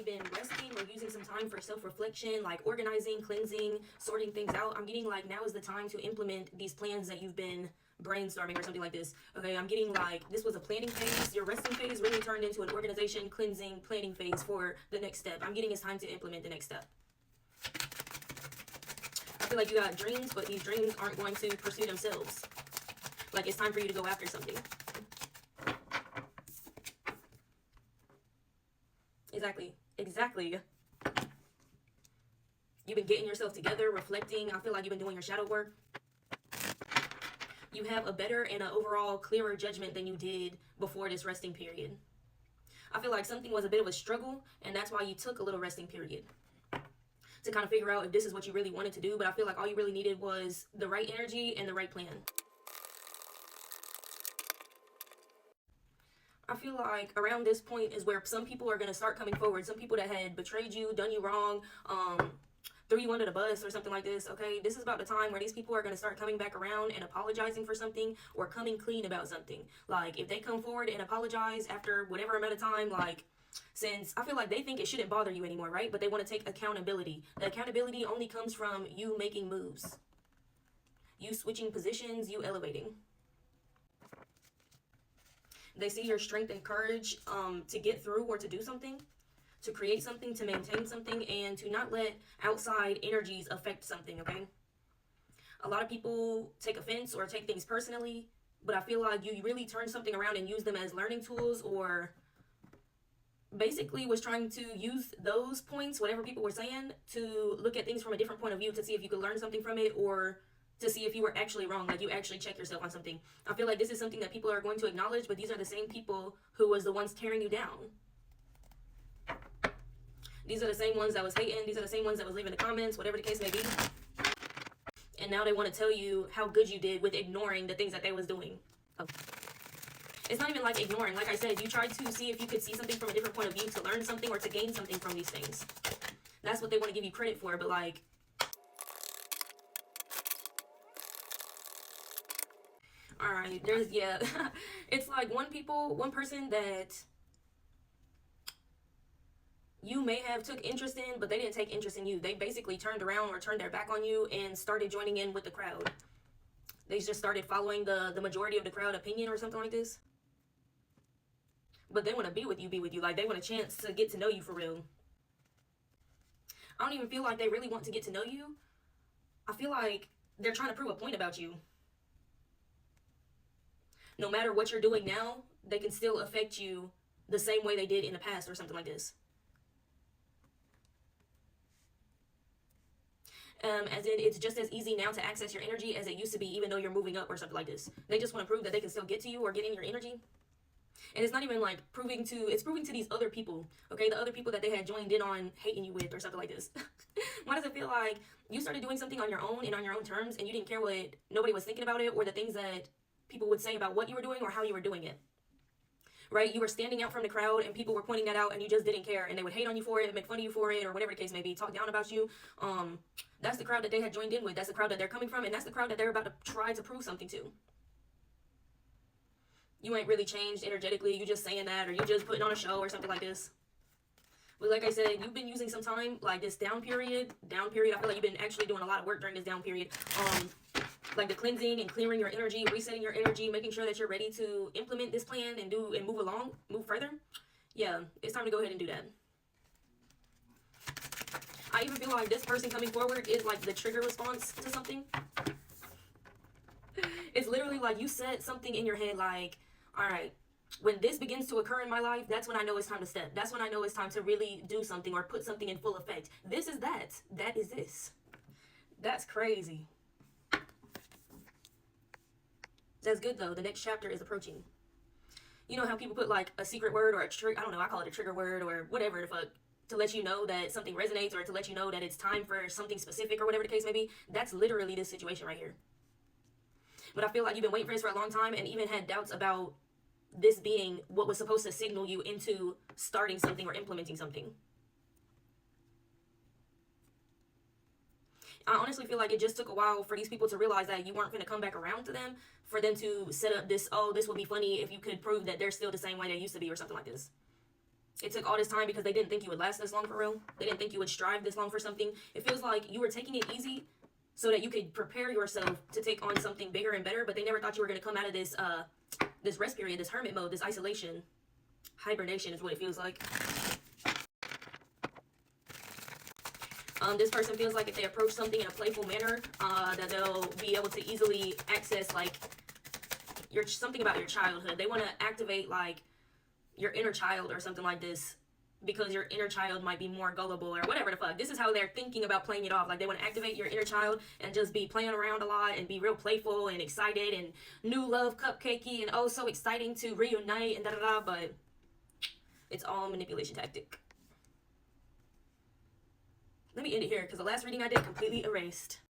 you've been resting or using some time for self-reflection, like organizing, cleansing, sorting things out. I'm getting like now is the time to implement these plans that you've been brainstorming or something like this. Okay, I'm getting like this was a planning phase. Your resting phase really turned into an organization, cleansing, planning phase for the next step. I'm getting it's time to implement the next step. I feel like you got dreams, but these dreams aren't going to pursue themselves. Like it's time for you to go after something. Exactly. You've been getting yourself together, reflecting. I feel like you've been doing your shadow work. You have a better and an overall clearer judgment than you did before this resting period. I feel like something was a bit of a struggle, and that's why you took a little resting period to kind of figure out if this is what you really wanted to do. But I feel like all you really needed was the right energy and the right plan. I feel like around this point is where some people are going to start coming forward. Some people that had betrayed you, done you wrong, threw you under the bus or something like this, okay? This is about the time where these people are going to start coming back around and apologizing for something or coming clean about something. Like, if they come forward and apologize after whatever amount of time, like, since I feel like they think it shouldn't bother you anymore, right? But they want to take accountability. The accountability only comes from you making moves. You switching positions, you elevating. They see your strength and courage to get through or to do something, to create something, to maintain something, and to not let outside energies affect something, okay? A lot of people take offense or take things personally, but I feel like you really turn something around and use them as learning tools, or basically was trying to use those points, whatever people were saying, to look at things from a different point of view to see if you could learn something from it, or to see if you were actually wrong, like you actually check yourself on something. I feel like this is something that people are going to acknowledge, but these are the same people who was the ones tearing you down. These are the same ones that was hating. These are the same ones that was leaving the comments, whatever the case may be. And now they want to tell you how good you did with ignoring the things that they was doing. Oh. It's not even like ignoring. Like I said, you tried to see if you could see something from a different point of view, to learn something or to gain something from these things. That's what they want to give you credit for, but like, all right, there's, yeah, it's like one person that you may have took interest in, but they didn't take interest in you. They basically turned around or turned their back on you and started joining in with the crowd. They just started following the majority of the crowd opinion or something like this. But they want to be with you. Like, they want a chance to get to know you for real. I don't even feel like they really want to get to know you. I feel like they're trying to prove a point about you. No matter what you're doing now, they can still affect you the same way they did in the past or something like this. As in, it's just as easy now to access your energy as it used to be, even though you're moving up or something like this. They just want to prove that they can still get to you or get in your energy. And it's not even like proving to these other people, okay? The other people that they had joined in on hating you with or something like this. Why does it feel like you started doing something on your own and on your own terms, and you didn't care what nobody was thinking about it, or the things that people would say about what you were doing or how you were doing it, right? You were standing out from the crowd and people were pointing that out, and you just didn't care, and they would hate on you for it, make fun of you for it, or whatever the case may be, talk down about you. That's the crowd that they had joined in with. That's the crowd that they're coming from, and that's the crowd that they're about to try to prove something to. You ain't really changed energetically. You just saying that, or you just putting on a show or something like this. But like I said, you've been using some time, like this down period. I feel like you've been actually doing a lot of work during this down period. Like the cleansing and clearing your energy, resetting your energy, making sure that you're ready to implement this plan and move further. Yeah, it's time to go ahead and do that. I even feel like this person coming forward is like the trigger response to something. It's literally like you said something in your head like, all right, when this begins to occur in my life, that's when I know it's time to step. That's when I know it's time to really do something or put something in full effect. This is that. That is this. That's crazy. That's good though. The next chapter is approaching. You know how people put like a secret word or a trigger, I don't know, I call it a trigger word or whatever the fuck, to let you know that something resonates or to let you know that it's time for something specific or whatever the case may be. That's literally this situation right here. But I feel like you've been waiting for this for a long time and even had doubts about this being what was supposed to signal you into starting something or implementing something. I honestly feel like it just took a while for these people to realize that you weren't going to come back around to them, for them to set up this, oh, this would be funny if you could prove that they're still the same way they used to be or something like this. it took all this time because they didn't think you would last this long for real. They didn't think you would strive this long for something. It feels like you were taking it easy so that you could prepare yourself to take on something bigger and better, but they never thought you were going to come out of this this rest period, this hermit mode, this isolation. Hibernation is what it feels like. This person feels like if they approach something in a playful manner, that they'll be able to easily access like something about your childhood. They want to activate like your inner child or something like this, because your inner child might be more gullible or whatever the fuck. This is how they're thinking about playing it off. Like they want to activate your inner child and just be playing around a lot and be real playful and excited and new love cupcakey and oh so exciting to reunite and da da da, but it's all a manipulation tactic. Let me end it here because the last reading I did completely erased.